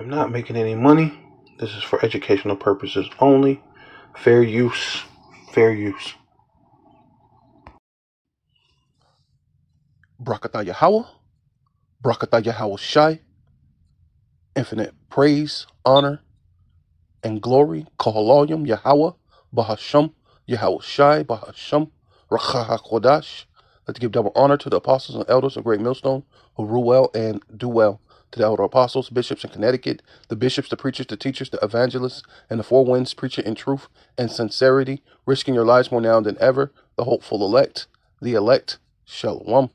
I'm not making any money. This is for educational purposes only. Fair use. Fair use. Brakatah Yahweh, Brakatah Yahweh Shai, infinite praise, honor, and glory. Kahalayim Yahweh, Bahasham, Yahweh Shai, Bahasham, Racha HaKodash. Let's give double honor to the apostles and elders of Great Millstone who rule well and do well. To the elder apostles, bishops in Connecticut, the bishops, the preachers, the teachers, the evangelists, and the four winds, preaching in truth and sincerity, risking your lives more now than ever, the hopeful elect, Shalom.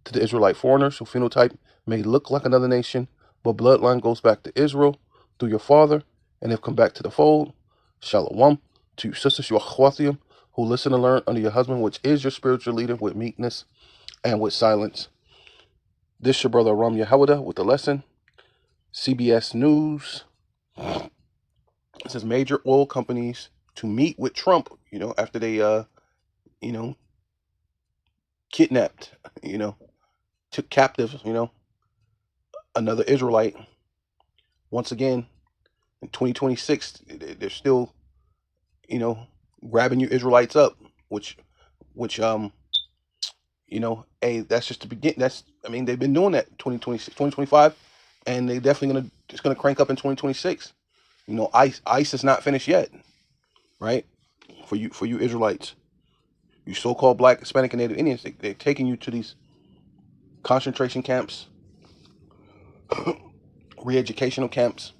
To the Israelite foreigners who phenotype may look like another nation, but bloodline goes back to Israel through your father, and have come back to the fold, Shalom. To your sisters, your Achwathium, who listen and learn under your husband, which is your spiritual leader, with meekness and with silence. This your brother Ram Yehuda with the lesson. CBS News. It says major oil companies to meet with Trump, after they, kidnapped, took captive, another Israelite. Once again, in 2026, they're still, grabbing you Israelites up, which, hey, that's just the beginning. They've been doing that 2026, 2025, and they definitely it's gonna crank up in 2026. ICE is not finished yet, right? For you Israelites, you so-called Black, Hispanic, and Native Indians, they're taking you to these concentration camps, re-educational camps,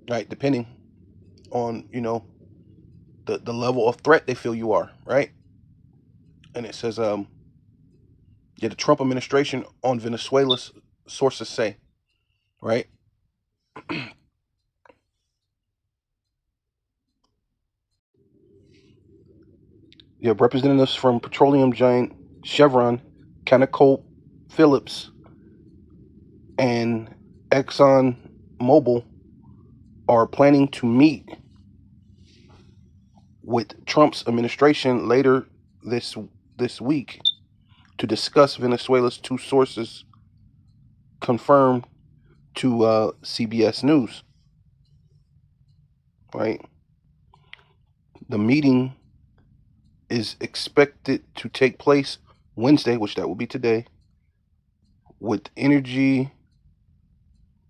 right? Depending on the level of threat they feel you are, right? And it says the Trump administration on Venezuela's sources say, right? You have representatives from petroleum giant Chevron, ConocoPhillips, and Exxon Mobil are planning to meet with Trump's administration later this week to discuss Venezuela's, two sources confirmed to CBS News. Right, the meeting is expected to take place Wednesday, which that will be today, with Energy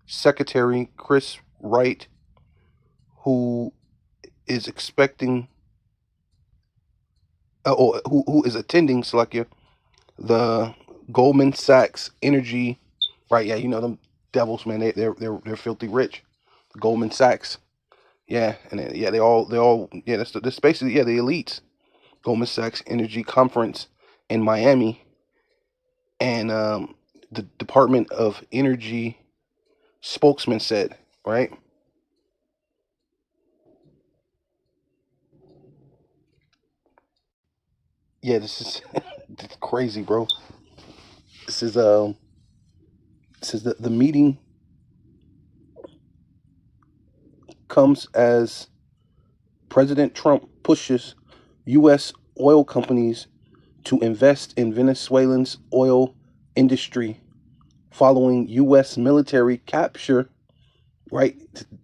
Secretary Chris Wright, who is expecting, who is attending, Salakia, the Goldman Sachs Energy, right? Yeah, them devils, man. They're filthy rich. Goldman Sachs, yeah, and they all, yeah. That's basically, yeah, the elites. Goldman Sachs Energy Conference in Miami, and the Department of Energy spokesman said, right? Yeah, this is this crazy, bro. This is the meeting comes as President Trump pushes U.S. oil companies to invest in Venezuelan's oil industry following U.S. military capture. Right,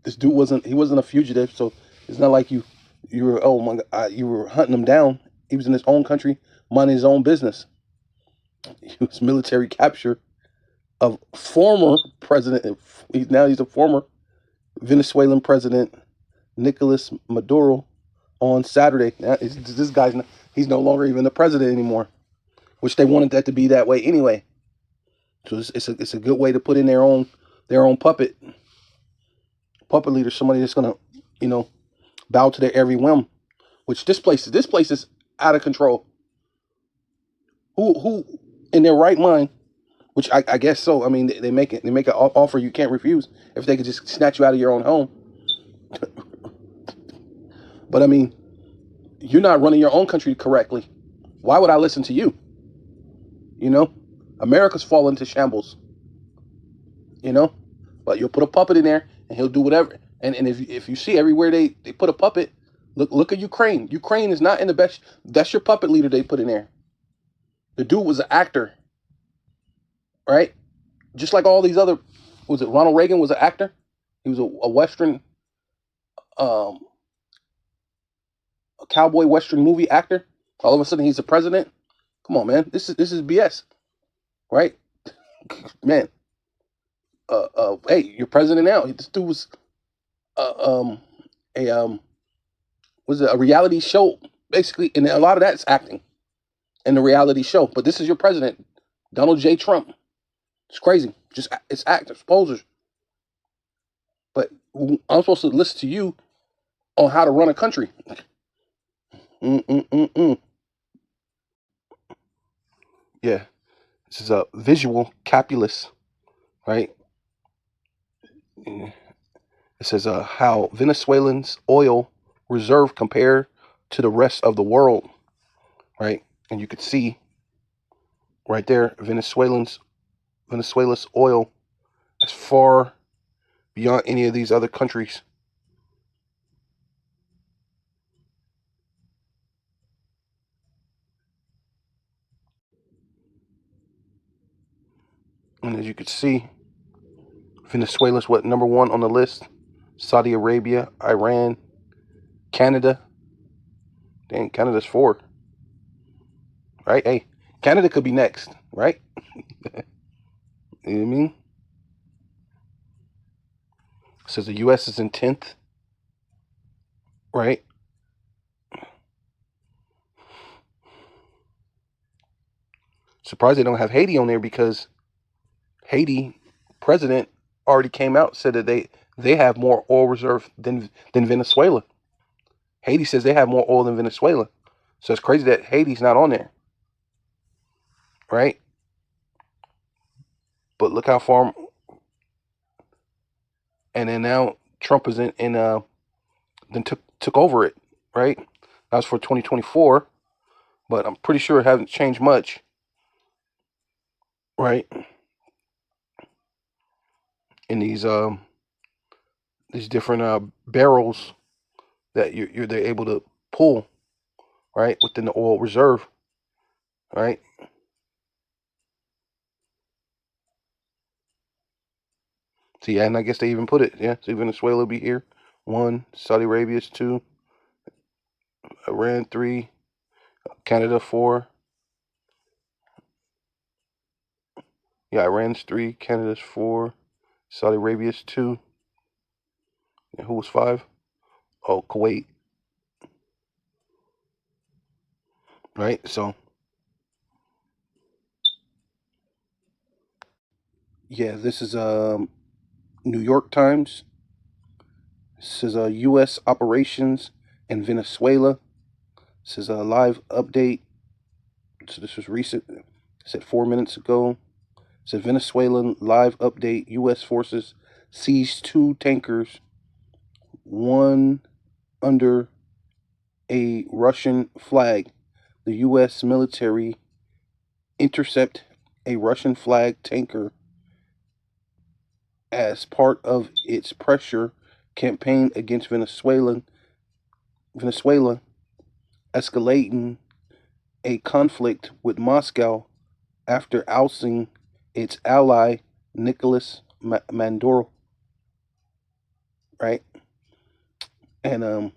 this dude wasn't a fugitive, so it's not like you were, oh my God, you were hunting him down. He was in his own country, minding his own business. He was military capture of former president. He's a former Venezuelan president, Nicolas Maduro, on Saturday. Now, this guy's he's no longer even the president anymore, which they wanted that to be that way anyway. So it's a good way to put in their own puppet leader, somebody that's gonna bow to their every whim. Which this place is out of control. Who in their right mind? Which I guess so. I mean, they make an offer you can't refuse if they could just snatch you out of your own home. But I mean, you're not running your own country correctly. Why would I listen to you? America's fallen to shambles. But you'll put a puppet in there and he'll do whatever. And if you see everywhere they put a puppet, look at Ukraine. Ukraine is not in the best. That's your puppet leader they put in there. The dude was an actor, right? Just like all these other, was it Ronald Reagan was an actor? He was a Western, um, a cowboy Western movie actor. All of a sudden, he's the president. Come on, man. This is BS, right? Man, hey, you're president now. This dude was uh, um, a was it a reality show basically, and a lot of that's acting in the reality show. But this is your president, Donald J. Trump. It's crazy. Just it's actors, posers. But I'm supposed to listen to you on how to run a country. Mm-mm-mm-mm. Yeah, this is a visual calculus, right? It says how Venezuelans' oil reserve compare to the rest of the world, right? And you could see right there, Venezuela's oil is far beyond any of these other countries. And as you could see, Venezuela's what, number one on the list? Saudi Arabia, Iran, Canada. Dang, Canada's four, right? Hey, Canada could be next, right? You know what I mean? It says the U.S. is in 10th, right? Surprised they don't have Haiti on there because Haiti president already came out, said that they have more oil reserve than Venezuela. Haiti says they have more oil than Venezuela. So it's crazy that Haiti's not on there, right? But look how far. And then now Trump is in then took over it, right? That was for 2024, but I'm pretty sure it hasn't changed much, right? In these different barrels that they're able to pull, right, within the oil reserve, right? So yeah, and I guess they even put it, yeah. So Venezuela will be here, 1, Saudi Arabia's 2, Iran 3, Canada 4. Yeah, Iran's 3, Canada's 4, Saudi Arabia's 2. And who was 5? Oh, Kuwait, right? So yeah, this is New York Times. This is U.S. operations in Venezuela. This is a live update. So this was recent. It said 4 minutes ago. It said Venezuelan live update. U.S. forces seized 2 tankers, one under a Russian flag. The U.S. military intercept a Russian flag tanker as part of its pressure campaign against Venezuela, escalating a conflict with Moscow after ousting its ally Nicolas Maduro, right? And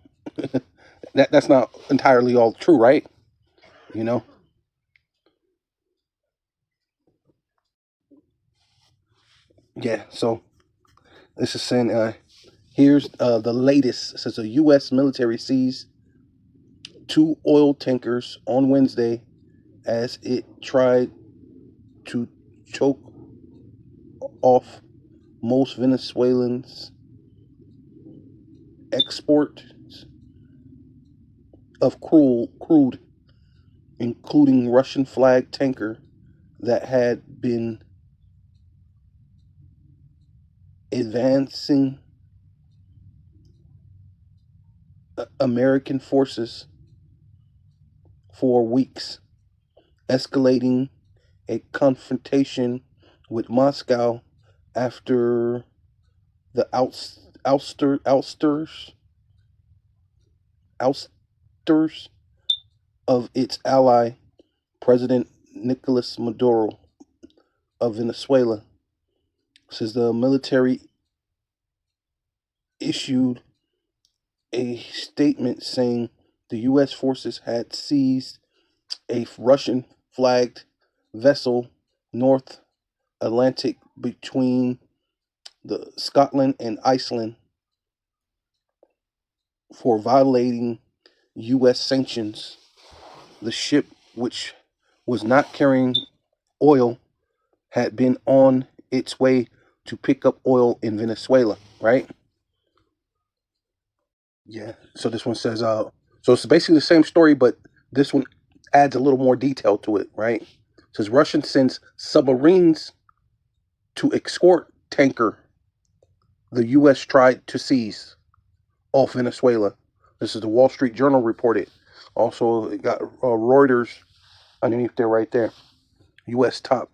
that's not entirely all true, right? You know, yeah. So this is saying here's the latest. It says the U.S. military seized 2 oil tankers on Wednesday as it tried to choke off most Venezuelans' export of crude, including Russian flag tanker that had been advancing American forces for weeks, escalating a confrontation with Moscow after the ousters of its ally, President Nicolas Maduro of Venezuela. Says the military issued a statement saying the U.S. forces had seized a Russian flagged vessel North Atlantic between the Scotland and Iceland for violating U.S. sanctions. The ship, which was not carrying oil, had been on its way to pick up oil in Venezuela, right? Yeah. So this one says, so it's basically the same story, but this one adds a little more detail to it, right? It says Russia sends submarines to escort tanker the U.S. tried to seize off Venezuela. This is the Wall Street Journal reported. Also, it got Reuters underneath there right there. U.S. top.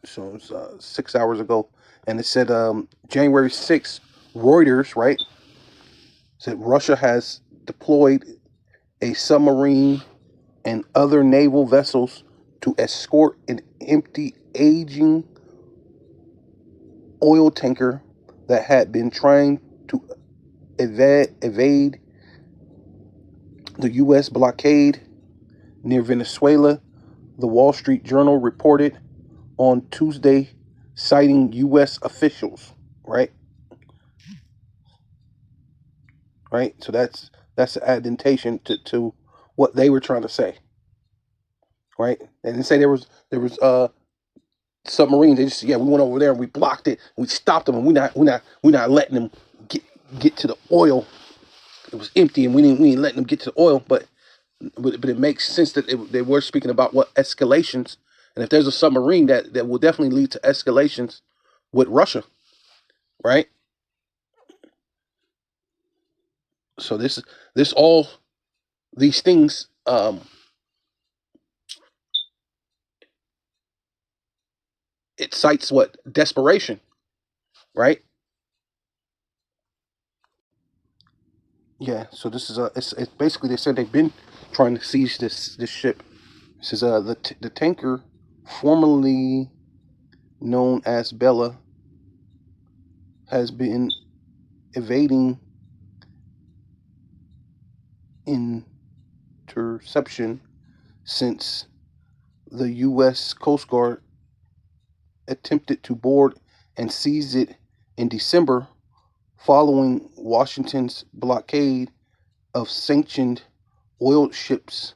So it's 6 hours ago. And it said January 6th, Reuters, right, said Russia has deployed a submarine and other naval vessels to escort an empty, aging oil tanker that had been trying to evade the U.S. blockade near Venezuela. The Wall Street Journal reported on Tuesday, citing U.S. officials. Right. So that's an adaptation to what they were trying to say. Right. And they say there was submarines. They just, we went over there and we blocked it. We stopped them, and we're not letting them get to the oil. It was empty, and we ain't letting them get to the oil. But it makes sense that they were speaking about what escalations, and if there's a submarine, that will definitely lead to escalations with Russia, right? So all these things, it cites what desperation, right? Yeah. So this is it's basically, they said they've been trying to seize this ship. This is the tanker, formerly known as Bella, has been evading interception since the U.S. Coast Guard attempted to board and seize it in December, following Washington's blockade of sanctioned oil shipments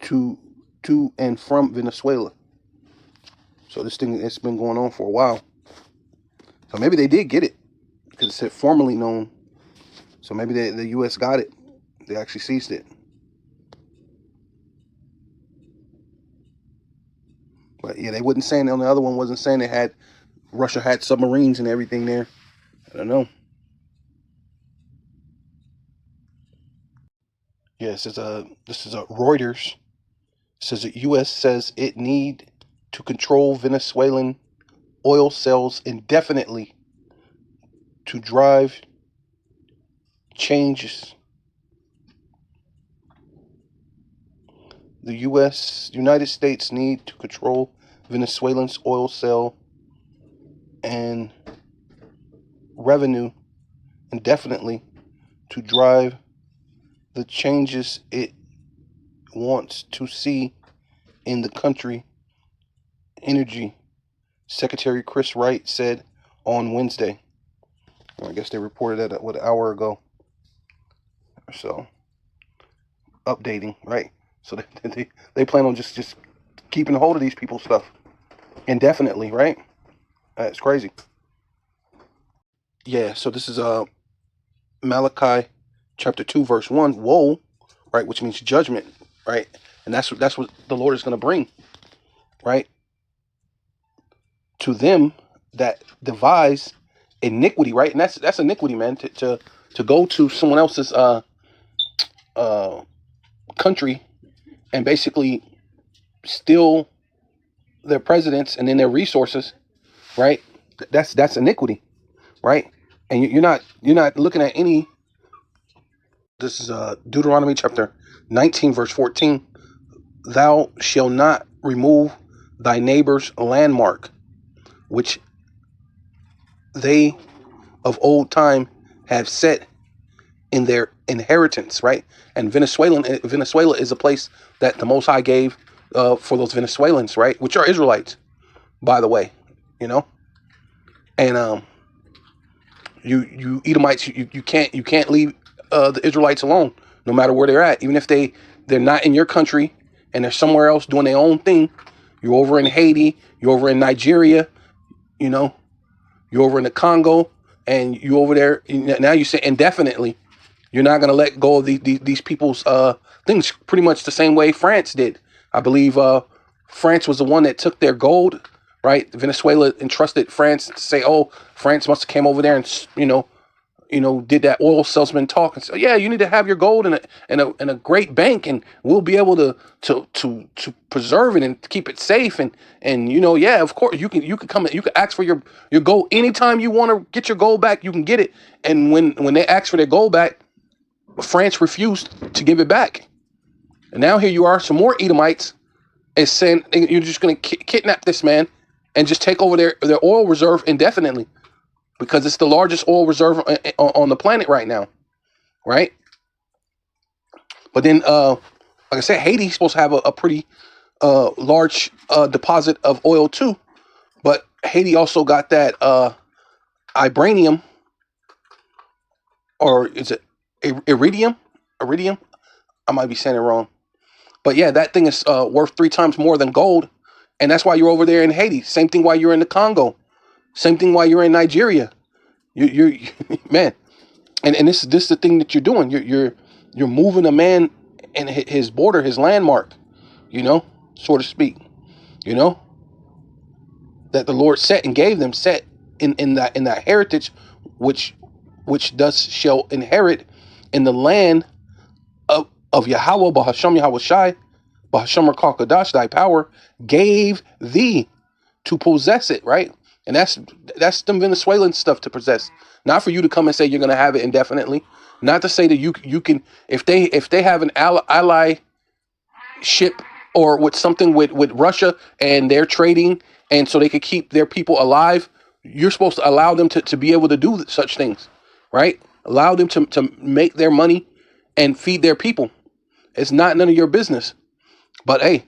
to and from Venezuela. So this thing, it's been going on for a while. So maybe they did get it, because it said formerly known. So maybe the U.S. got it. They actually seized it. But yeah, they wasn't saying, on the other one wasn't saying Russia had submarines and everything there. I don't know. Yeah, this is a Reuters. It says the U.S. says it need to control Venezuelan oil sales indefinitely to drive changes. The United States need to control Venezuela's oil sale and revenue indefinitely to drive the changes it wants to see in the country, Energy Secretary Chris Wright said on Wednesday. I guess they reported that an hour ago or so. Updating, right? So they plan on just keeping hold of these people's stuff indefinitely, right? That's crazy. Yeah, so this is Malachi chapter 2 verse 1, woe, right, which means judgment, right? And that's what the Lord is going to bring, right? To them that devise iniquity, right? And that's iniquity, man, to go to someone else's country and basically steal their presidents and then their resources, right? That's iniquity, right? And you're not looking at any. This is Deuteronomy chapter 19 verse 14. Thou shalt not remove thy neighbor's landmark, which they of old time have set in their inheritance, right? And Venezuela is a place that the Most High gave for those Venezuelans, right? Which are Israelites, by the way, you know. And you Edomites, you can't leave the Israelites alone, no matter where they're at, even if they're not in your country and they're somewhere else doing their own thing. You're over in Haiti, you're over in Nigeria, you know, you're over in the Congo, and you over there now. You say indefinitely. You're not going to let go of these people's things, pretty much the same way France did. I believe France was the one that took their gold, right? Venezuela entrusted France to say, oh, France must have came over there and, did that oil salesman talk and say, yeah, you need to have your gold in a great bank, and we'll be able to preserve it and keep it safe. And yeah, of course you can come, you can ask for your gold anytime you want to get your gold back, you can get it. And when they ask for their gold back, France refused to give it back. And now here you are, some more Edomites is saying you're just going to kidnap this man and just take over their oil reserve indefinitely, because it's the largest oil reserve on the planet right now, right? But then, like I said, Haiti's supposed to have a pretty large deposit of oil too. But Haiti also got that vibranium, or is it iridium? Iridium? I might be saying it wrong. But yeah, that thing is worth 3 times more than gold. And that's why you're over there in Haiti. Same thing while you're in the Congo. Same thing while you're in Nigeria. You're man. And this is the thing that you're doing. You're moving a man and his border, his landmark, so to speak, that the Lord set and gave them, set in that heritage, which thus shall inherit in the land of Yahweh, Bahasham Yahweh Shai, Bahasham Rakakadash, thy power gave thee to possess it, right? And that's them Venezuelan stuff to possess. Not for you to come and say you're going to have it indefinitely. Not to say that you can, if they have an ally ship or with something with Russia and they're trading, and so they could keep their people alive, you're supposed to allow them to be able to do such things, right? Allow them to make their money and feed their people. It's not none of your business. But hey,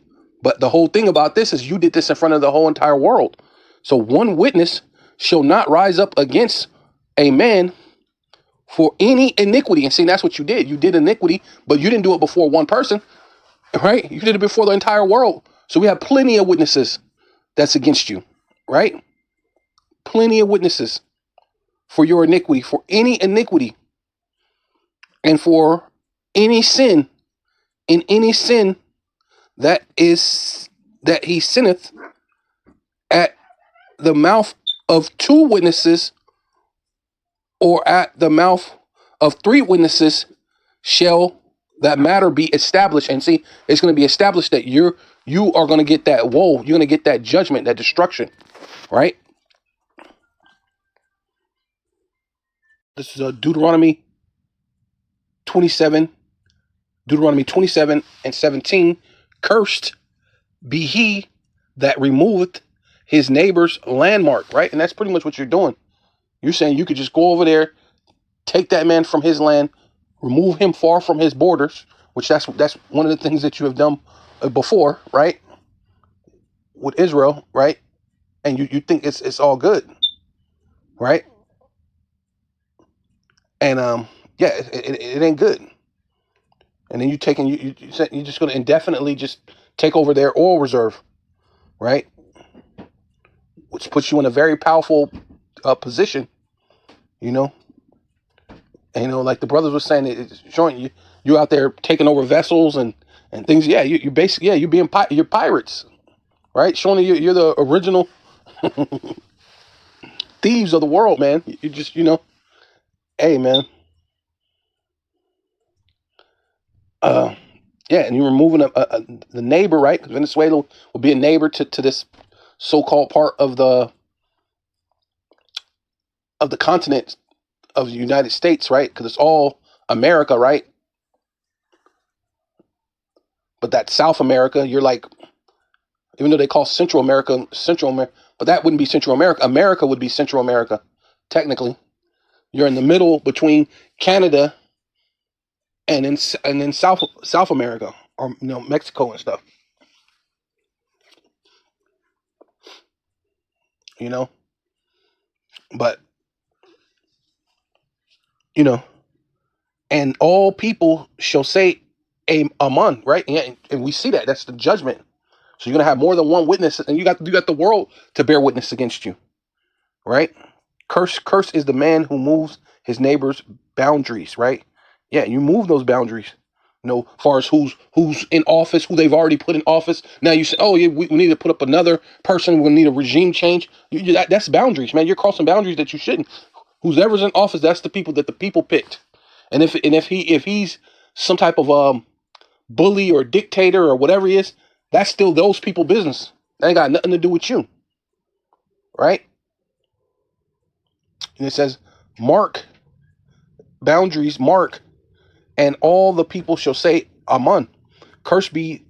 the whole thing about this is you did this in front of the whole entire world. So one witness shall not rise up against a man for any iniquity. And see, that's what you did. You did iniquity, but you didn't do it before one person, right? You did it before the entire world. So we have plenty of witnesses that's against you, right? Plenty of witnesses for your iniquity, for any iniquity, and for any sin, in any sin that he sinneth at the mouth of 2 witnesses, or at the mouth of 3 witnesses shall that matter be established. And see, it's going to be established that you are going to get that woe, you're going to get that judgment, that destruction, right? This is Deuteronomy 27 and 17. Cursed be he that removeth his neighbor's landmark, right? And that's pretty much what you're doing. You're saying you could just go over there, take that man from his land, remove him far from his borders, which that's one of the things that you have done before, right? With Israel, right? And you think it's all good, right? And yeah, it ain't good. And then you're just going to indefinitely just take over their oil reserve, right? Which puts you in a very powerful position, And, like the brothers were saying, it's showing you're out there taking over vessels and things. Yeah, you're basically, you're pirates, right? Showing you're the original thieves of the world, man. You just, hey, man. Yeah, and you're removing the neighbor, right? Because Venezuela will be a neighbor to this so-called part of the continent of the United States, right? Because it's all America, right? But that South America, you're like, even though they call Central America, but that wouldn't be Central America. America would be Central America. technically. You're in the middle between Canada and then South America, or Mexico and stuff. You know, but you know, and all people shall say, Amen, right? And we see that. That's the judgment. So you're gonna have more than one witness, and you got the world to bear witness against you, right? Curse is the man who moves his neighbor's boundaries, right? Yeah, you move those boundaries. As far as who's in office, who they've already put in office. Now you say, oh yeah, we need to put up another person. We need a regime change. That's boundaries, man. You're crossing boundaries that you shouldn't. Whoever's in office, that's the people that the people picked. And if he's some type of bully or dictator or whatever he is, that's still those people business. That ain't got nothing to do with you, right? And it says, mark boundaries, mark, and all the people shall say, Amen. Cursed be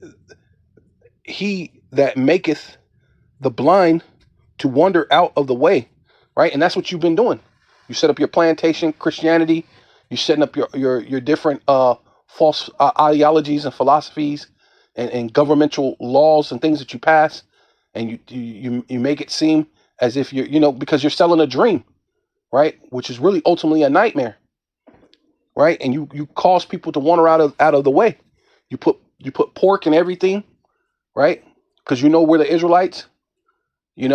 he that maketh the blind to wander out of the way, right? And that's what you've been doing. You set up your plantation Christianity. You're setting up your different false ideologies and philosophies and governmental laws and things that you pass, and you make it seem as if because you're selling a dream, right? Which is really ultimately a nightmare, right? And you cause people to wander out of the way. You put pork in everything, right? Because we're the Israelites. You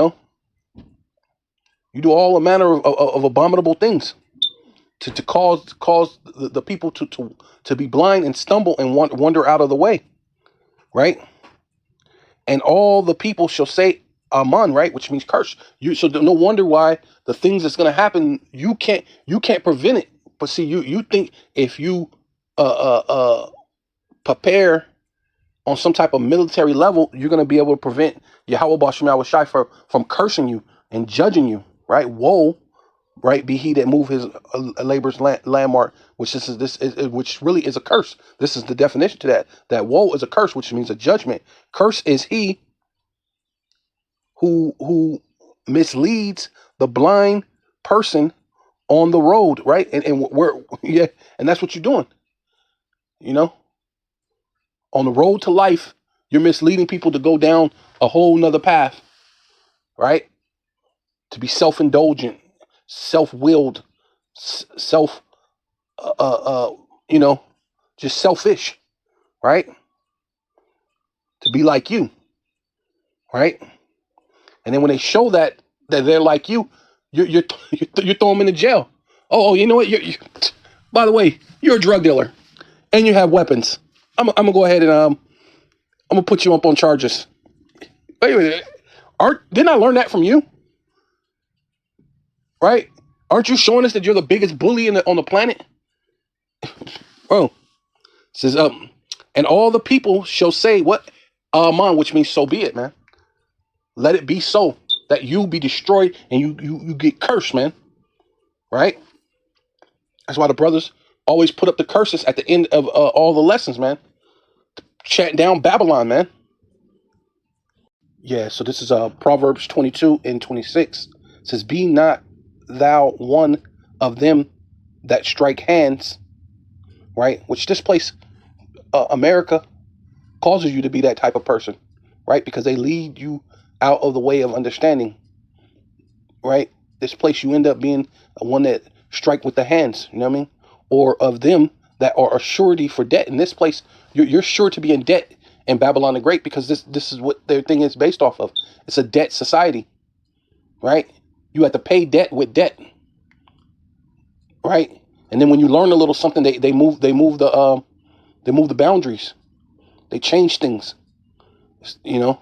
do all a manner of abominable things to cause the people to be blind and stumble and wander out of the way, right? And all the people shall say Amen, right? Which means curse. So no wonder why the things that's going to happen, you can't prevent it. But see, you think if you prepare on some type of military level, you're going to be able to prevent Yahweh Bashem Shai from cursing you and judging you, right? Woe, right? Be he that move his labor's landmark, which which really is a curse. This is the definition to that. That woe is a curse, which means a judgment. Curse is he who misleads the blind person on the road, right? And and that's what you're doing. On the road to life, you're misleading people to go down a whole nother path, right? To be self-indulgent, self-willed, self, just selfish, right? To be like you, right? And then when they show that they're like you, you throw them into jail. Oh, you know what? By the way, you're a drug dealer and you have weapons. I'm gonna go ahead and I'm gonna put you up on charges. Wait a minute. Didn't I learn that from you? Right? Aren't you showing us that you're the biggest bully on the planet? Oh, it says and all the people shall say what? Amen, which means so be it, man. Let it be so that you be destroyed and you get cursed, man. Right? That's why the brothers always put up the curses at the end of all the lessons, man. Chant down Babylon, man. Yeah, so this is Proverbs 22 and 26. It says, be not thou one of them that strike hands, right? Which this place, America, causes you to be that type of person, right? Because they lead you out of the way of understanding, right? This place you end up being one that strike with the hands, you know what I mean? Or of them that are a surety for debt. In this place, you're sure to be in debt in Babylon the Great, because this is what their thing is based off of. It's a debt society, right? You have to pay debt with debt, right? And then when you learn a little something, they move the boundaries. They change things, It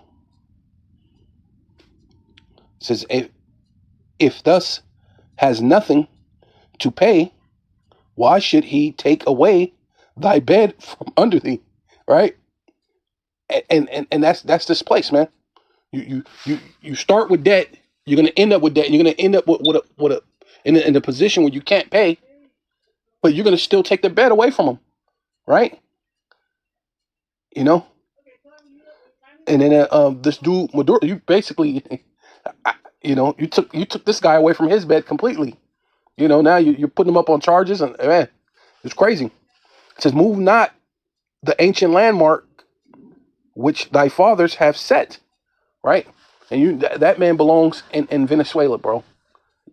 says if thus has nothing to pay, why should he take away thy bed from under thee, right? And that's this place, man. You start with debt. You're gonna end up with debt. You're gonna end up in a position where you can't pay, but you're gonna still take the bed away from them, right? And then this dude Maduro, you basically, you took this guy away from his bed completely. Now you're putting them up on charges, and man, it's crazy. It says, move not the ancient landmark which thy fathers have set, right? And that man belongs in Venezuela, bro.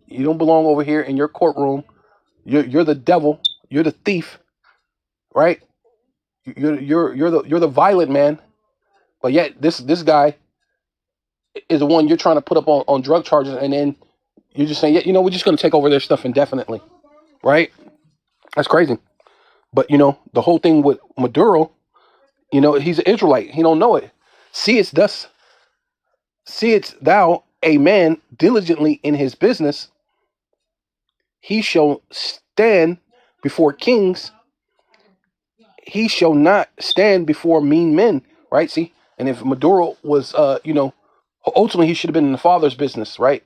You don't belong over here in your courtroom. You're the devil. You're the thief, right? You're the violent man. But yet this guy is the one you're trying to put up on drug charges, and then you're just saying, yeah, we're just going to take over their stuff indefinitely, right? That's crazy. But the whole thing with Maduro, he's an Israelite. He don't know it. Seest thou a man diligently in his business, he shall stand before kings, he shall not stand before mean men, right? See, and if Maduro was, ultimately he should have been in the Father's business, right?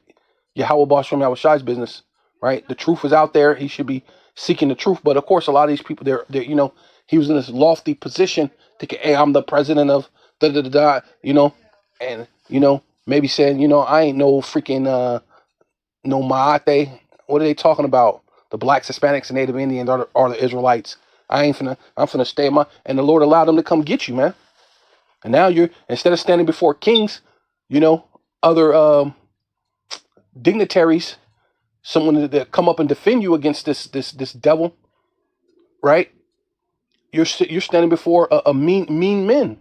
Yahweh Basham Yahushai's business, right? The truth was out there. He should be seeking the truth. But of course, a lot of these people, they're he was in this lofty position, thinking, hey, I'm the president of and maybe saying, I ain't no freaking no Maate. What are they talking about? The blacks, Hispanics, and Native Indians are the Israelites. I'm finna stay in and the Lord allowed them to come get you, man. And now instead of standing before kings, other dignitaries, someone that come up and defend you against this devil, right? You're standing before a mean men,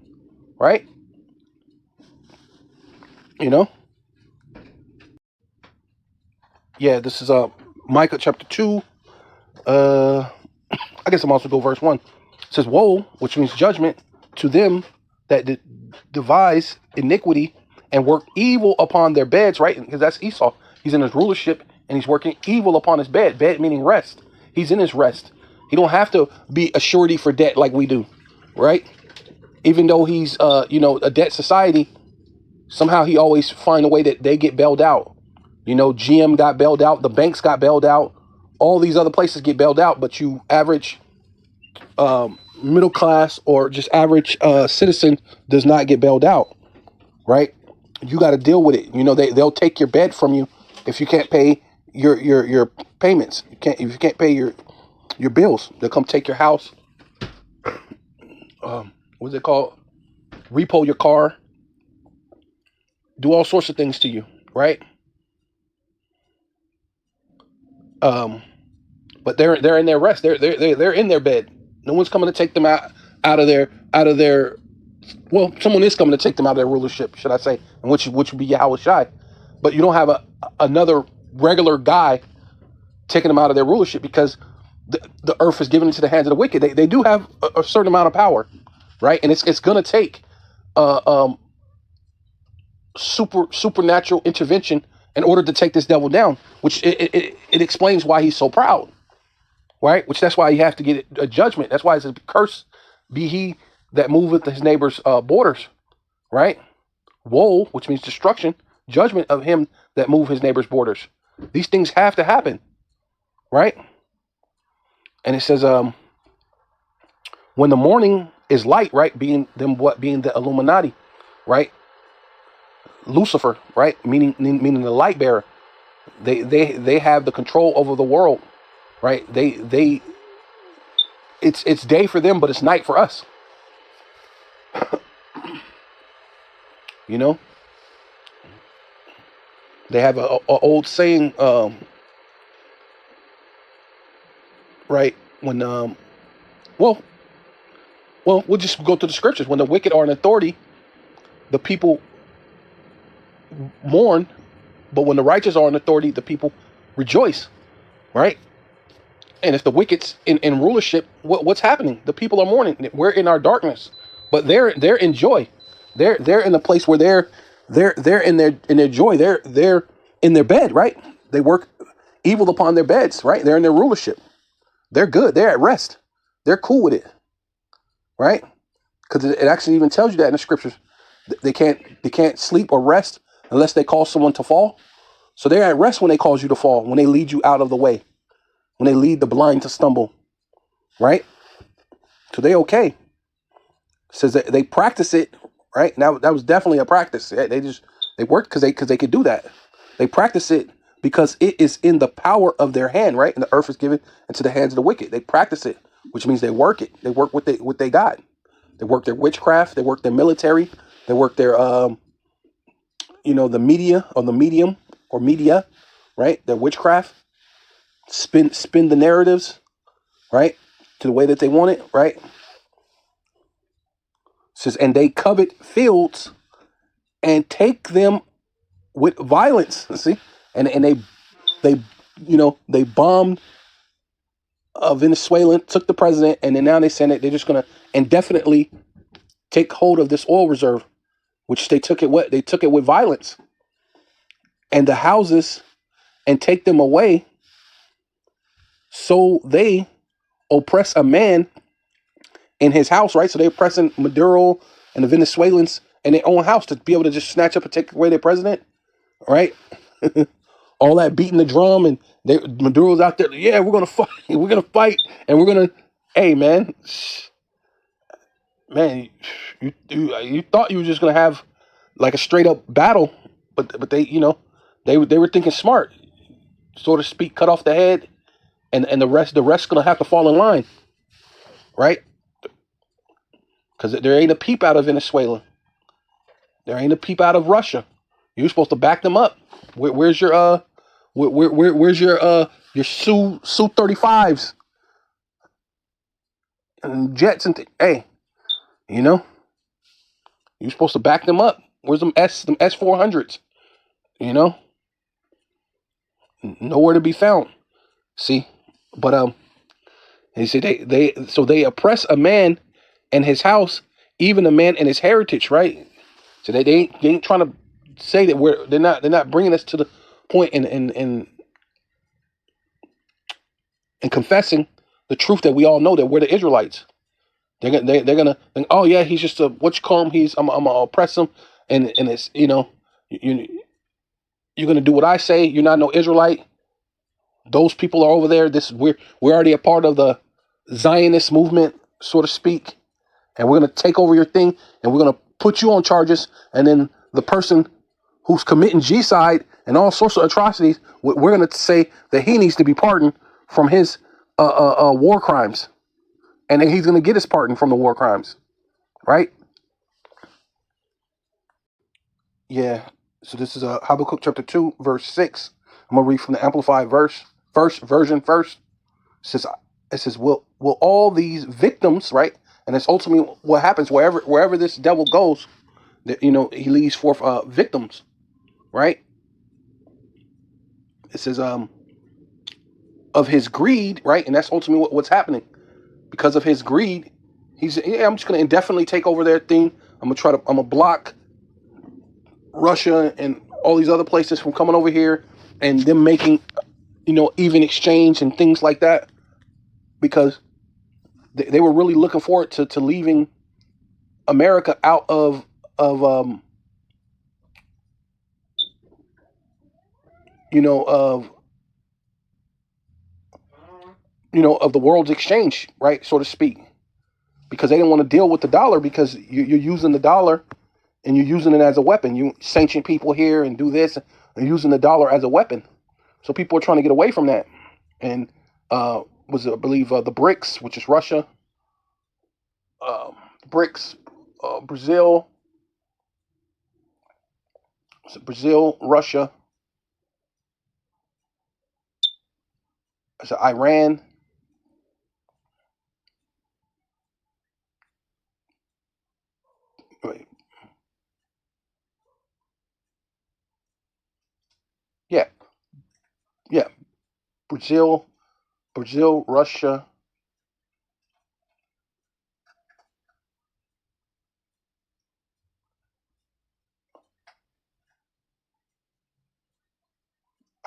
right? Yeah, this is Micah chapter 2. I guess I'm also go verse 1. It says, woe, which means judgment, to them that devise iniquity and work evil upon their beds, right? Because that's Esau. He's in his rulership and he's working evil upon his bed. Bed meaning rest. He's in his rest. He don't have to be a surety for debt like we do, right? Even though he's a debt society, somehow he always find a way that they get bailed out. GM got bailed out, the banks got bailed out, all these other places get bailed out, but you average middle class or just average citizen does not get bailed out, right? You got to deal with it. They'll take your bed from you if you can't pay your payments. If you can't pay your bills, they'll come take your house. What's it called? Repo your car. Do all sorts of things to you, right? But they're in their rest. They're in their bed. No one's coming to take them out of their. Well, someone is coming to take them out of their rulership, should I say, and which would be Yahweh Shai. But you don't have another regular guy taking them out of their rulership, because the earth is given into the hands of the wicked. They do have a certain amount of power, right? And it's going to take supernatural intervention in order to take this devil down, which it explains why he's so proud, right? Which that's why he has to get a judgment. That's why it's a curse be he that moveth his neighbor's borders, right? Woe, which means destruction, judgment of him that move his neighbor's borders. These things have to happen, right? And it says, when the morning is light, right, being the Illuminati, right? Lucifer, right, meaning the light bearer. They have the control over the world, right? It's day for them, but it's night for us. They have a old saying, right? When well, we'll just go to the scriptures. When the wicked are in authority, the people mourn, but when the righteous are in authority, the people rejoice, right? And if the wicked's in rulership, what's happening? The people are mourning. We're in our darkness, but they're in joy. They're in a place where they're in their joy. They're in their bed, right? They work evil upon their beds, right? They're in their rulership. They're good. They're at rest. They're cool with it, right? Because it actually even tells you that in the scriptures. They can't sleep or rest unless they cause someone to fall. So they're at rest when they cause you to fall, when they lead you out of the way, when they lead the blind to stumble, right? So they okay. It says that they practice it, right? Now that was definitely a practice. They worked because they could do that. They practice it because it is in the power of their hand, right? And the earth is given into the hands of the wicked. They practice it, which means they work it. They work what they got. They work their witchcraft. They work their military. They work their the media or the medium or media, right? Their witchcraft. Spin the narratives, right, to the way that they want it, right? It says, and they covet fields and take them with violence. See, and they bombed Venezuela, took the president, and then now they saying that they're just gonna indefinitely take hold of this oil reserve, which they took it with violence, and the houses, and take them away. So they oppress a man in his house, right? So they're oppressing Maduro and the Venezuelans in their own house to be able to just snatch up and take away their president, right? All that beating the drum, and Maduro's out there. Yeah, we're gonna fight. We're gonna fight, and we're gonna. Hey, man, you thought you were just gonna have like a straight up battle, but they were thinking smart, so to speak, cut off the head, and the rest gonna have to fall in line, right? Because there ain't a peep out of Venezuela. There ain't a peep out of Russia. You're supposed to back them up. Where's your where's your Su-35s and jets and hey, you're supposed to back them up. Where's them S-400s? Nowhere to be found. See, but he said they oppress a man and his house, even a man and his heritage, right? So they ain't trying to say that they're not bringing us to the point in confessing the truth that we all know that we're the Israelites. They're gonna think, oh yeah, he's just a what you call him. I'm gonna oppress him, and it's you're gonna do what I say. You're not no Israelite. Those people are over there. We're already a part of the Zionist movement, so to speak, and we're gonna take over your thing, and we're gonna put you on charges, and then the person who's committing G-side and all sorts of atrocities, we're gonna say that he needs to be pardoned from his war crimes. And then he's going to get his pardon from the war crimes, right? Yeah. So this is Habakkuk chapter 2, verse 6. I'm going to read from the Amplified version first. It says, will all these victims, right? And it's ultimately what happens wherever this devil goes, that he leaves forth victims, right? It says of his greed, right? And that's ultimately what's happening. Because of his greed, I'm just going to indefinitely take over their thing. I'm going to block Russia and all these other places from coming over here and them making, even exchange and things like that. Because they were really looking forward to leaving America out of the world's exchange, right, so to speak, because they didn't want to deal with the dollar, because you're using the dollar and you're using it as a weapon. You sanction people here and do this, and using the dollar as a weapon. So people are trying to get away from that. And I believe the BRICS, which is Russia, BRICS, Brazil, Russia, Iran. Wait. Yeah. Brazil, Russia,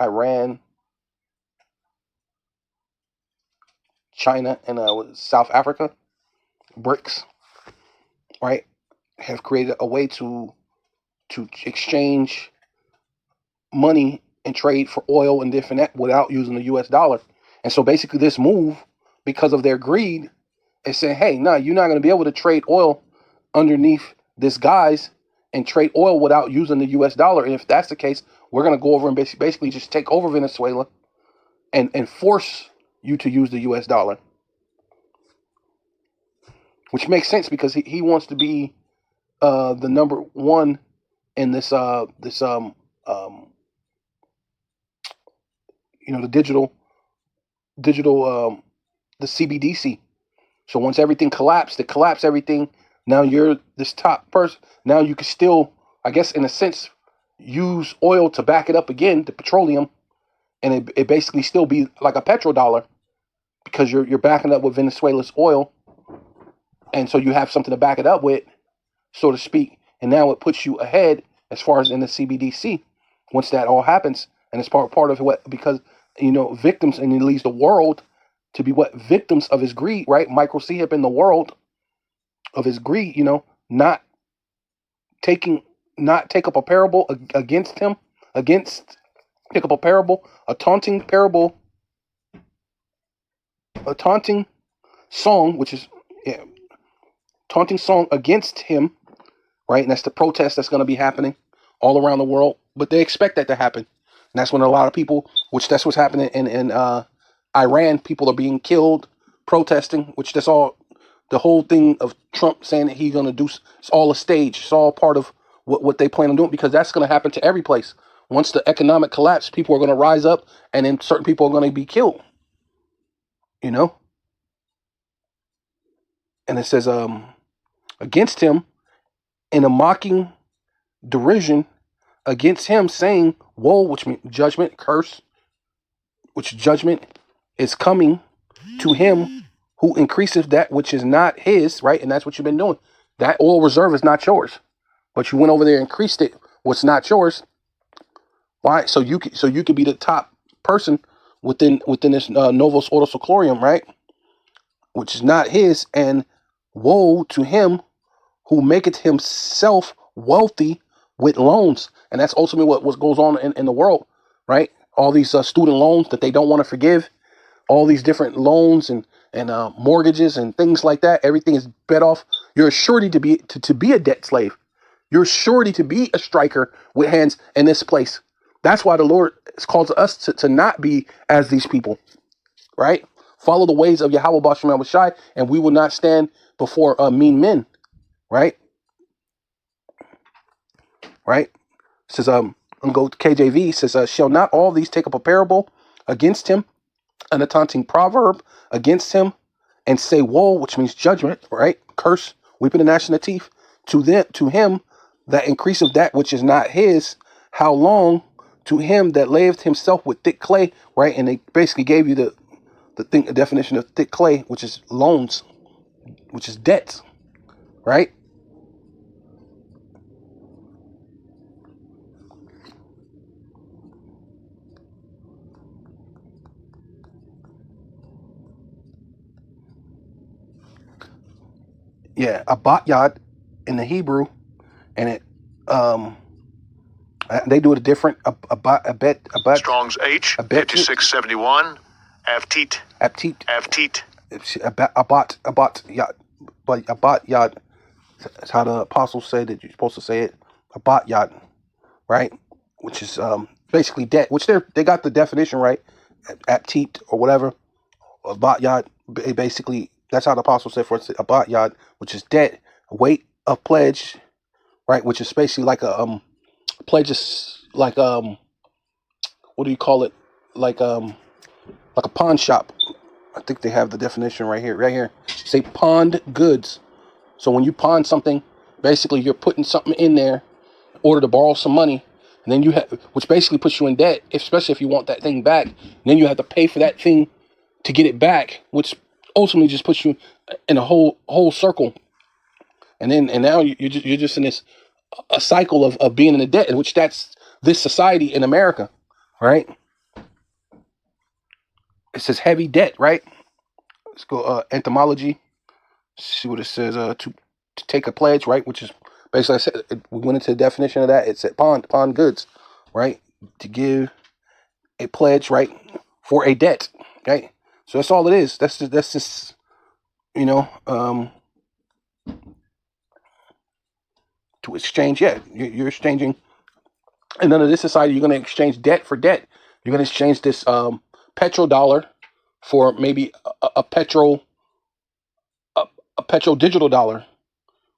Iran, China, and South Africa, BRICS, right, have created a way to exchange money and trade for oil and different without using the U.S. dollar. And so basically this move, because of their greed, is saying, hey, no, you're not going to be able to trade oil underneath this guise and trade oil without using the U.S. dollar. And if that's the case, we're going to go over and basically just take over Venezuela and force you to use the U.S. dollar. Which makes sense because he wants to be the number one in this the digital the CBDC. So once everything collapsed, it collapsed everything. Now you're this top person. Now you can still, I guess, in a sense, use oil to back it up again, the petroleum, and it basically still be like a petrodollar because you're backing up with Venezuela's oil, and so you have something to back it up with, so to speak. And now it puts you ahead as far as in the CBDC. Once that all happens, and it's part of what, because victims, and it leaves the world to be what, victims of his greed, right? Michael C. Hip in the world of his greed, not take up a parable against him, pick up a parable, a taunting parable, a taunting song, which is taunting song against him, right? And that's the protest that's going to be happening all around the world. But they expect that to happen. And that's when a lot of people, which that's what's happening in Iran, people are being killed protesting, which that's all the whole thing of Trump saying that he's going to do. It's all a stage. It's all part of what they plan on doing, because that's going to happen to every place. Once the economic collapse, people are going to rise up, and then certain people are going to be killed. And it says, against him, in a mocking derision against him, saying, woe, which means judgment, curse, which judgment is coming to him who increaseth that which is not his, right? And that's what you've been doing. That oil reserve is not yours, but you went over there and increased it. What's not yours? Why? So you could be the top person within this Novos Ordo Seclorum, right? Which is not his, and woe to him who maketh himself wealthy with loans. And that's ultimately what goes on in the world, right? All these student loans that they don't want to forgive, all these different loans and mortgages and things like that. Everything is bet off. You're a surety to be a debt slave. You're surety to be a striker with hands in this place. That's why the Lord calls us to not be as these people, right? Follow the ways of Yahweh Bashem Yahushai, and we will not stand before mean men, right? Right? It says, I'm going to go to KJV. It says, shall not all these take up a parable against him, and a taunting proverb against him, and say woe, which means judgment, right? Curse, weeping and gnashing of teeth, to him that increaseth that which is not his. How long? To him that laveth himself with thick clay, right? And they basically gave you the definition of thick clay, which is loans, which is debts, right? Yeah, abat yad in the Hebrew, and it they do it different. Abet. Strong's H 5671. Avteet. Abat yad, but abat yad. That's how the apostles say that you're supposed to say it. Abat yad, right? Which is basically debt. Which they got the definition right. Avteet or whatever. Abat yad, basically that's how the apostles said for it. Abat yad, which is debt, weight of pledge, right? Which is basically like a pledge is like what do you call it? Like a pawn shop. I think they have the definition right here. Say pawned goods. So when you pawn something, basically you're putting something in there in order to borrow some money, and then you have, which basically puts you in debt, especially if you want that thing back. And then you have to pay for that thing to get it back, which ultimately just puts you in a whole circle. And now you're just in this a cycle of being in a debt, which that's this society in America, right? It says heavy debt, right? Let's go entomology. See what it says. To take a pledge, right? Which is basically, I said, we went into the definition of that. It said pawn goods, right? To give a pledge, right, for a debt, right? So that's all it is. That's just to exchange. Yeah, you're exchanging And under this society, you're going to exchange debt for debt. You're going to exchange this petrodollar for maybe a petro digital dollar,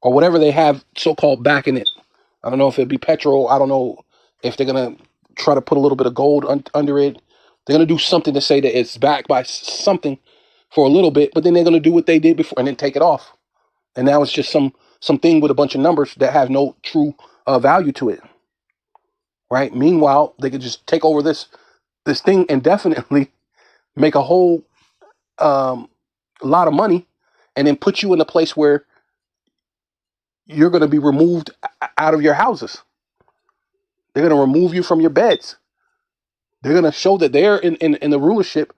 or whatever they have so-called backing it. I don't know if it'd be petrol. I don't know if they're going to try to put a little bit of gold under it. They're going to do something to say that it's backed by something for a little bit, but then they're going to do what they did before and then take it off. And now it's just some thing with a bunch of numbers that have no true value to it. Right? Meanwhile, they could just take over this thing indefinitely, make a whole lot of money, and then put you in a place where you're going to be removed out of your houses. They're going to remove you from your beds. They're going to show that they're in the rulership,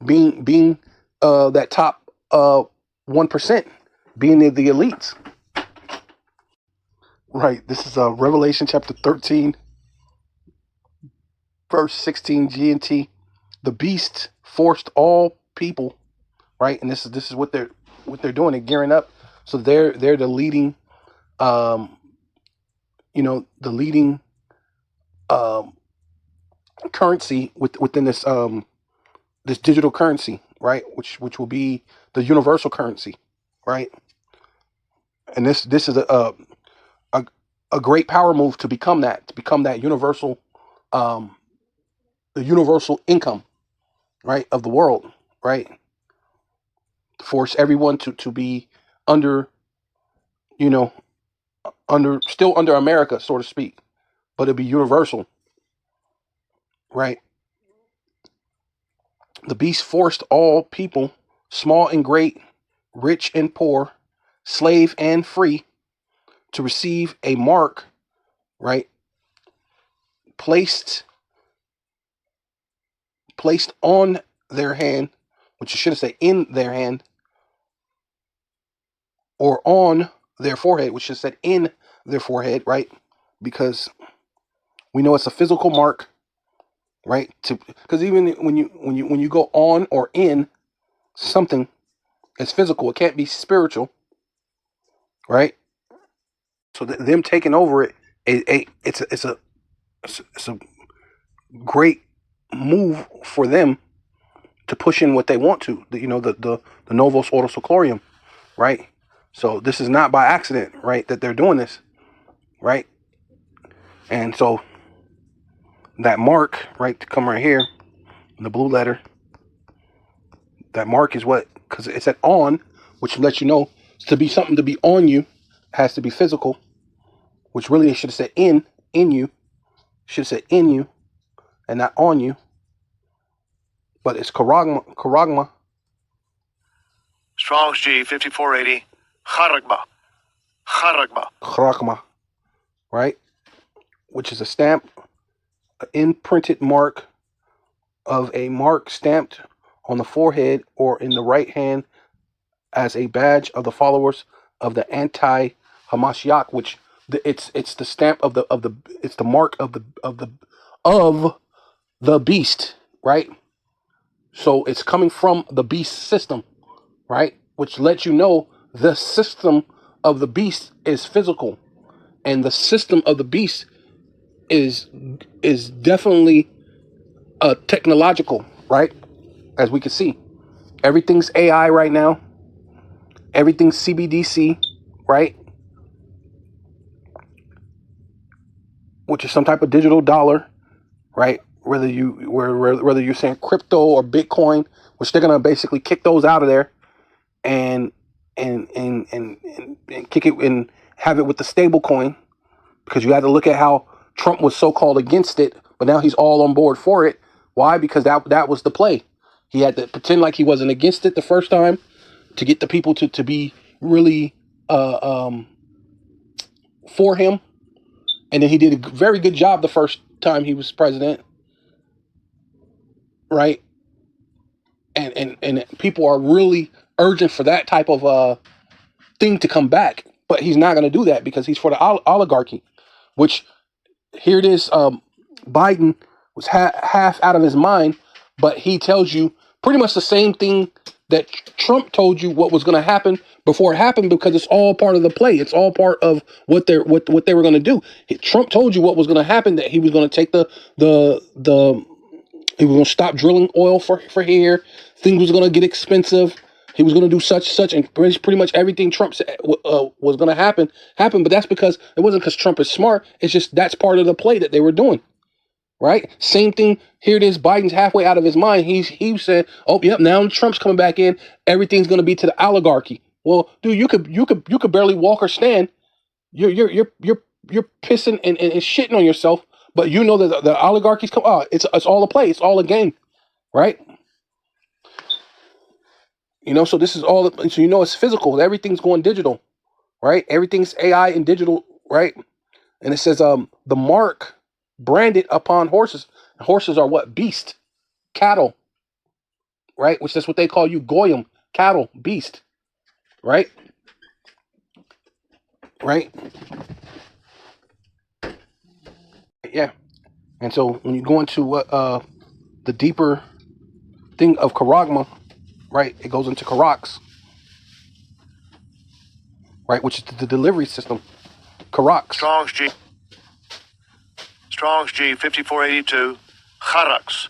being that top 1%, being the elites. Right. This is Revelation chapter 13, verse 16 G and T. The beast forced all people, right? And this is what they're doing. They're gearing up. So they're the leading, the leading currency within this this digital currency, right? Which will be the universal currency, right? And this is a great power move to become that universal, the universal income, right, of the world, right? Force everyone to be under, still under America, so to speak, but it'll be universal, right? The beast forced all people, small and great, rich and poor, slave and free, to receive a mark, right, placed on their hand, which you should have said in their hand, or on their forehead, which should have said in their forehead, right? Because we know it's a physical mark, right? Because even when you go on or in something, it's physical. It can't be spiritual, right? So them taking over it's a great move for them to push in what they want to. The Novos Ordo Seclorum, right? So this is not by accident, right, that they're doing this, right? And so that mark, right, to come right here, the blue letter, that mark is what, because it's at on, which lets you know to be something to be on you, has to be physical, which really they should have said in you, should have said in you, and not on you. But it's charagma. Strong's G 5480. Charagma. Right? Which is a stamp, an imprinted mark of a mark stamped on the forehead or in the right hand as a badge of the followers of the anti-Hamashiach, which it's the stamp of the it's the mark of the beast, right? So it's coming from the beast system, right? Which lets you know the system of the beast is physical, and the system of the beast is definitely technological, right? As we can see, everything's AI right now. Everything's CBDC, right? Which is some type of digital dollar, right? Whether you're saying crypto or Bitcoin, which they're gonna basically kick those out of there, and kick it and have it with the stable coin, because you had to look at how Trump was so-called against it, but now he's all on board for it. Why? Because that was the play. He had to pretend like he wasn't against it the first time to get the people to be really for him, and then he did a very good job the first time he was president, right? And people are really urgent for that type of thing to come back, but he's not going to do that because he's for the oligarchy. Which here it is. Biden was half out of his mind, but he tells you pretty much the same thing that Trump told you what was going to happen before it happened, because it's all part of the play. It's all part of what they were going to do. Trump told you what was going to happen, that he was going to take he was going to stop drilling oil for here. Things was going to get expensive. He was going to do such, and pretty much everything Trump said was going to happen. But that's because it wasn't because Trump is smart. It's just that's part of the play that they were doing. Right? Same thing. Here it is. Biden's halfway out of his mind. He said, "Oh, yep. Now Trump's coming back in. Everything's going to be to the oligarchy." Well, dude, you could barely walk or stand. You're pissing and shitting on yourself. But you know that the oligarchies come. Oh, it's all a play. It's all a game, right? You know. So this is all. So you know it's physical. Everything's going digital, right? Everything's AI and digital, right? And it says the mark branded upon horses. Horses are what? Beast, cattle, right? Which that's what they call you, goyim, cattle, beast, right? Right? Yeah. And so when you go into the deeper thing of Karagma, right? It goes into Karax, right? Which is the delivery system. Karax. Strong's G 5482. Karax.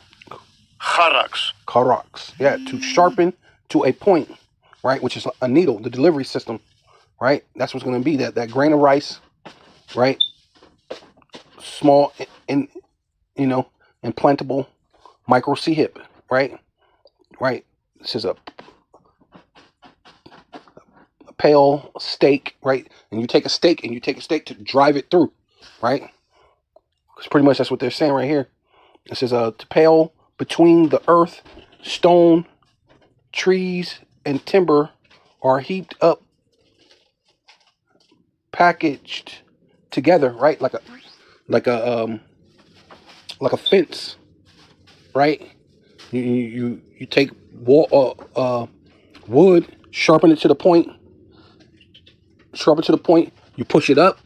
Yeah, to sharpen to a point, right? Which is a needle, the delivery system, right? That's what's going to be that grain of rice, right? Small and implantable micro C hip, right? This is a pale steak, right? And you take a steak to drive it through, right? Because pretty much that's what they're saying right here. It says to pale between the earth, stone, trees, and timber are heaped up, packaged together, right? Like a fence, right? You take wood, sharpen it to the point. You push it up.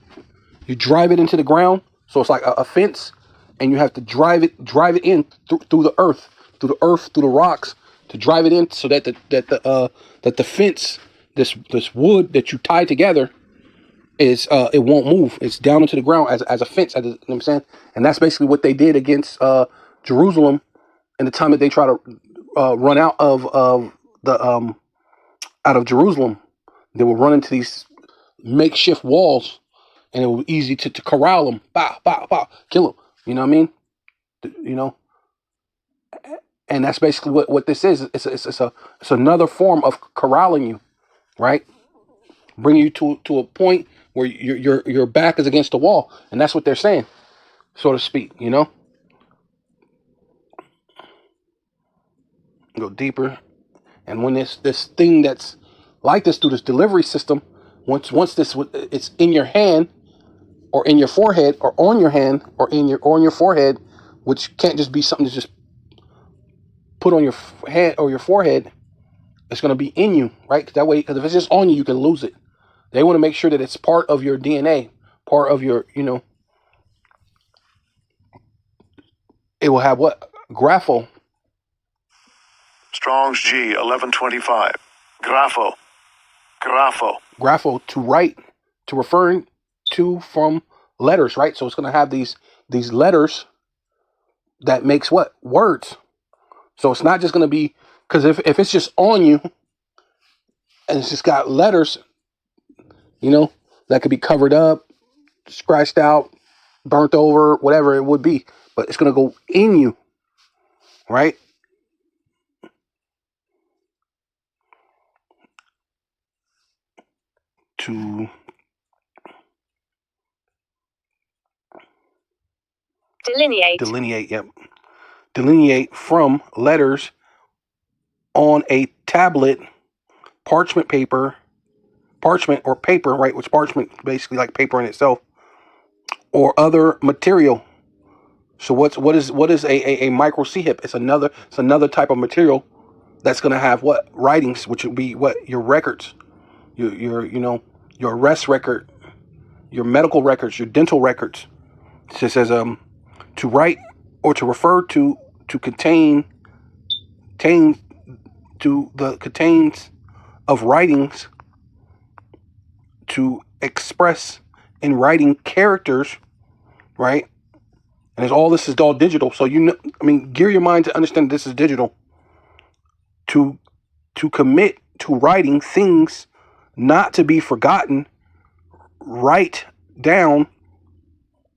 You drive it into the ground, so it's like a fence, and you have to drive it in through the earth, through the rocks, to drive it in, so that the fence, this wood that you tie together, is it won't move. It's down into the ground as a fence. You know what I'm saying? And that's basically what they did against Jerusalem in the time that they try to run out of Jerusalem. They will run into these makeshift walls, and it was easy to corral them, kill them. You know what I mean? You know, and that's basically what this is. It's another form of corralling you, right? Bring you to a point where your back is against the wall, and that's what they're saying, so to speak. You know, go deeper, and when this thing that's like this through this delivery system, once it's in your hand, or in your forehead, or on your hand, or on your forehead, which can't just be something to just put on your head or your forehead. It's going to be in you, right? That way, because if it's just on you, you can lose it. They want to make sure that it's part of your DNA, part of your, it will have what? Grapho. Strong's G 1125. Grapho, to write, to referring to from letters, right? So it's going to have these letters that makes what? Words. So it's not just going to be, because if it's just on you and it's just got letters, that could be covered up, scratched out, burnt over, whatever it would be, but it's going to go in you, right? To delineate, yep. Delineate from letters on a tablet, parchment or paper, right? Which parchment basically like paper in itself, or other material. So what is a micro C hip? It's another type of material that's gonna have what? Writings, which would be what? Your records, your arrest record, your medical records, your dental records. It says to write or to refer to contain to the contains of writings to express in writing characters, right? And it's all this is all digital. So gear your mind to understand this is digital. To commit to writing things not to be forgotten, write down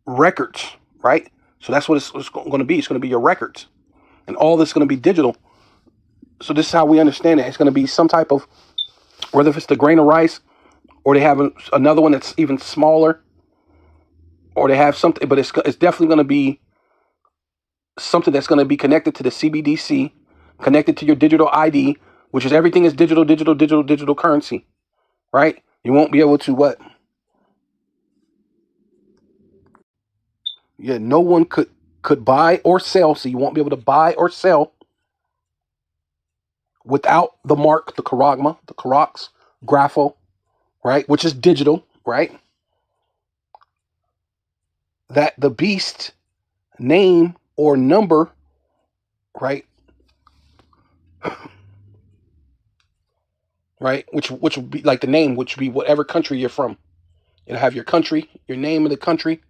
records, right? So that's what it's going to be. It's going to be your records, and all this is going to be digital. So this is how we understand it. It's going to be some type of, whether if it's the grain of rice, or they have another one that's even smaller, or they have something, but it's definitely going to be something that's going to be connected to the CBDC, connected to your digital ID, which is everything is digital currency, right? You won't be able to no one could buy or sell. So you won't be able to buy or sell without the mark, the charagma, the charax, grapho, right? Which is digital, right? That the beast name or number, right? Right? Which would be like the name, which would be whatever country you're from. It'll have your country, your name of the country,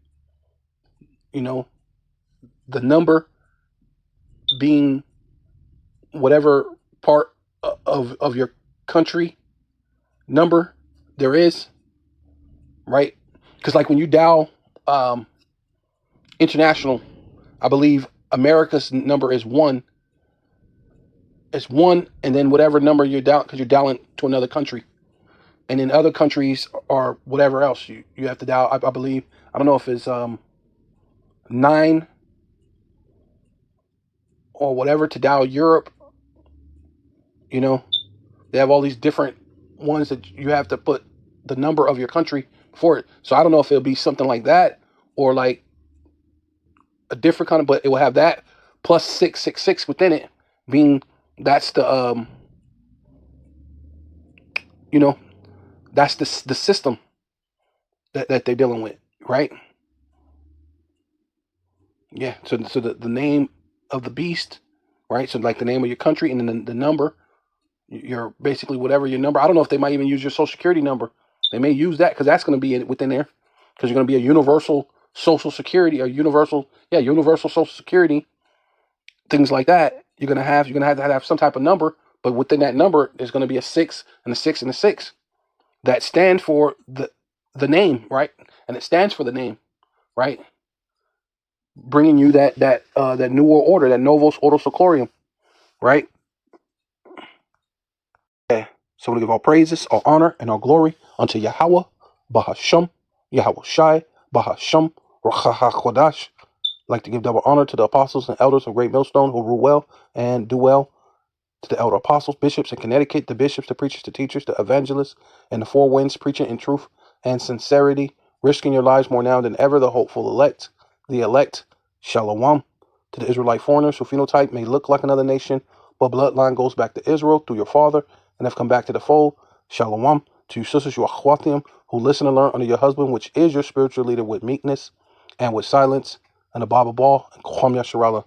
the number being whatever part of your country number there is, right? Because like when you dial international, I believe America's number is 1. It's 1, and then whatever number you're dialing, because you're dialing to another country. And in other countries or whatever else, you have to dial, I believe, I don't know if it's 9 or whatever to dial Europe. They have all these different ones that you have to put the number of your country for it. So I don't know if it'll be something like that or like a different kind of, but it will have that plus 666 within it, being that's the that's the system that they're dealing with, right? Yeah. So the name of the beast, right? So like the name of your country, and then the number, your basically whatever your number. I don't know if they might even use your social security number. They may use that because that's going to be within there, because you're going to be a universal social security or universal social security, things like that. You're going to have to have some type of number, but within that number there's going to be a 6 and a 6 and a 6 that stand for the name, right? And it stands for the name, right? Bringing you that new world order, that Novos Ordo Seclorum, right? Yeah. So we give all praises, all honor, and all glory unto Yahweh, Bahasham, Yahweh Shai, Bahasham, Rachaha Chodash. Like to give double honor to the apostles and elders of Great Millstone who rule well and do well. To the elder apostles, bishops in Connecticut, the bishops, the preachers, the teachers, the evangelists, and the four winds, preaching in truth and sincerity, risking your lives more now than ever, the hopeful elect, Shalom. To the Israelite foreigners who phenotype may look like another nation, but bloodline goes back to Israel through your father and have come back to the fold. Shalom. To your sisters, you are who listen and learn under your husband, which is your spiritual leader, with meekness and with silence, and above all, and Kwam Yasharallah.